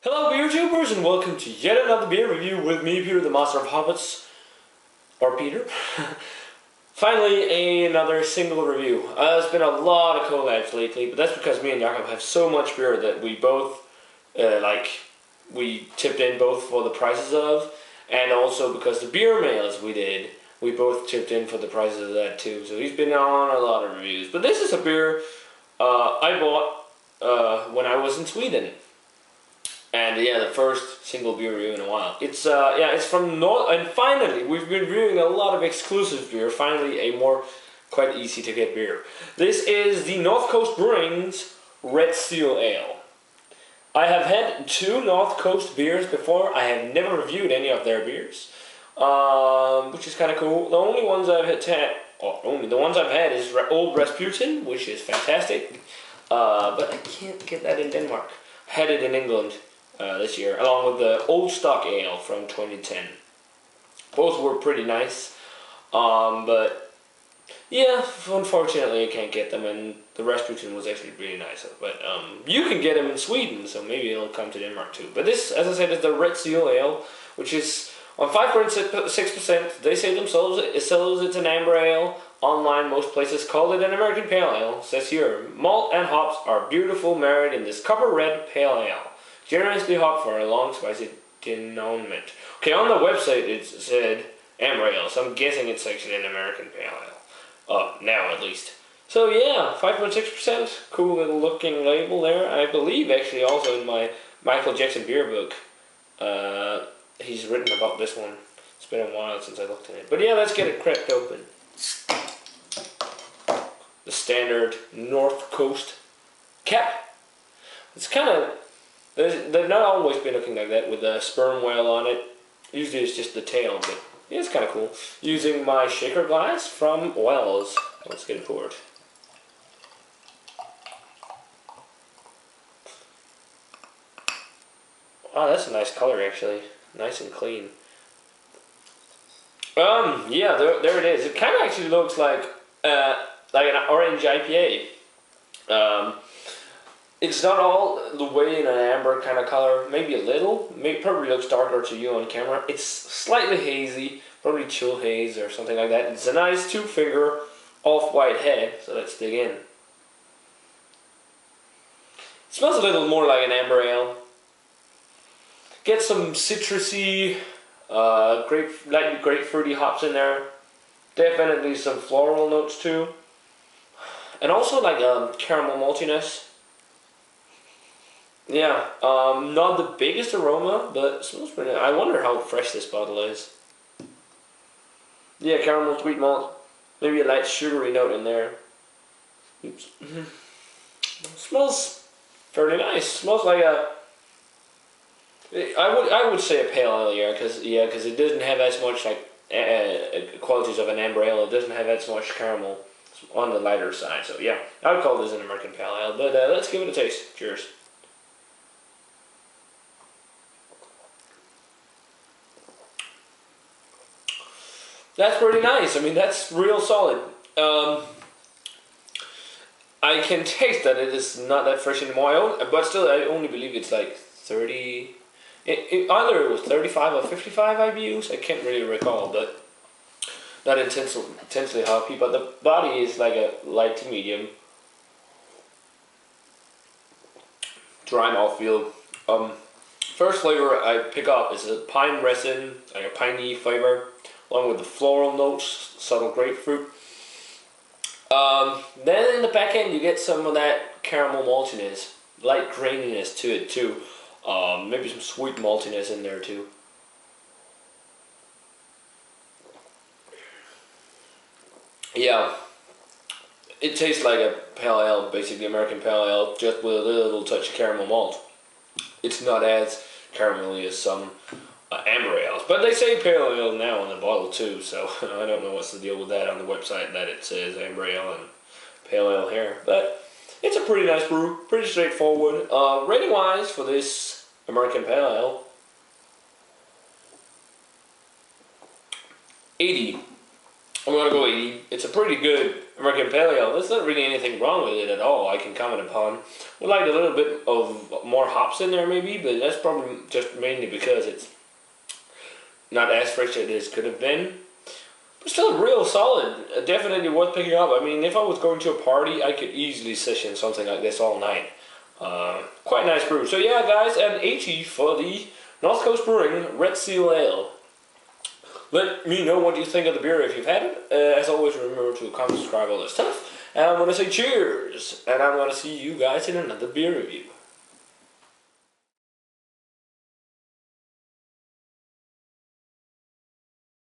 Hello beer tubers and welcome to yet another beer review with me, Peter, the Master of Hobbits. Or Peter. Finally, another single review. There's been a lot of collabs lately, but that's because me and Jakob have so much beer that we both, we tipped in both for the prices of, and also because the beer mails we did, we both chipped in for the prices of that too. So he's been on a lot of reviews. But this is a beer I bought when I was in Sweden. And yeah, the first single beer review in a while. It's from North, and finally we've been reviewing a lot of exclusive beer. Finally, a more quite easy to get beer. This is the North Coast Brewing's Red Seal Ale. I have had two North Coast beers before. I have never reviewed any of their beers, which is kind of cool. The only ones I've had, is Old Rasputin, which is fantastic, but I can't get that in Denmark. Had it in England. This year, along with the Old Stock Ale from 2010. Both were pretty nice, but yeah, unfortunately I can't get them, and the Rasputin was actually really nice. But you can get them in Sweden, so maybe it'll come to Denmark too. But this, as I said, is the Red Seal Ale, which is on 5.6%. They say themselves it's an amber ale. Online, most places call it an American Pale Ale. It says here, malt and hops are beautiful married in this copper red pale ale. Generously hopped for a long, spicy denouement. Okay, on the website it said amber ale, so I'm guessing it's actually an American Pale Ale. Now at least. So yeah, 5.6%. Cool little looking label there. I believe actually also in my Michael Jackson beer book, he's written about this one. It's been a while since I looked at it. But yeah, let's get it cracked open. The standard North Coast cap. It's kind of... They've not always been looking like that with a sperm whale on it. Usually it's just the tail, but yeah, it's kind of cool. Using my shaker glass from Wells. Let's get it poured. Wow, that's a nice color actually. Nice and clean. Yeah, there it is. It kind of actually looks like an orange IPA. It's not all the way in an amber kind of color, maybe a little. Probably looks darker to you on camera. It's slightly hazy, probably chill haze or something like that. It's a nice 2-finger off-white head, so let's dig in. It smells a little more like an amber ale. Get some citrusy, light grapefruity hops in there. Definitely some floral notes too. And also like caramel maltiness. Yeah, not the biggest aroma, but it smells pretty nice. I wonder how fresh this bottle is. Yeah, caramel, sweet malt, maybe a light sugary note in there. Oops. Smells fairly nice. Smells like a... I would say a pale ale, yeah, because it doesn't have as much like qualities of an amber ale. It doesn't have as much caramel. It's on the lighter side, so yeah, I would call this an American Pale Ale. But let's give it a taste. Cheers. That's pretty nice. I mean, that's real solid. I can taste that it is not that fresh anymore, but still, I only believe it's like 30... either it was 35 or 55 IBUs, I can't really recall, but not intensely hoppy, but the body is like a light to medium. Dry mouthfeel. First flavor I pick up is a pine resin, like a piney flavor, along with the floral notes, subtle grapefruit. Then in the back end you get some of that caramel maltiness, light graininess to it too. Maybe some sweet maltiness in there too. Yeah, it tastes like a pale ale, basically American Pale Ale, just with a little touch of caramel malt. It's not as caramelly as some amber ales, but they say pale ale now on the bottle too, so I don't know what's the deal with that on the website, that it says amber ale and pale ale here. But it's a pretty nice brew, pretty straightforward. Rating wise for this American Pale Ale, 80. I'm gonna go 80. It's a pretty good American Pale Ale. There's not really anything wrong with it at all. I can comment upon. Would like a little bit of more hops in there maybe, but that's probably just mainly because it's not as fresh as it could have been. But still real solid. Definitely worth picking up. I mean, if I was going to a party, I could easily session something like this all night. Quite nice brew. So yeah, guys, and 80 for the North Coast Brewing Red Seal Ale. Let me know what you think of the beer if you've had it. As always, remember to comment, subscribe, all that stuff. And I'm going to say cheers. And I'm going to see you guys in another beer review.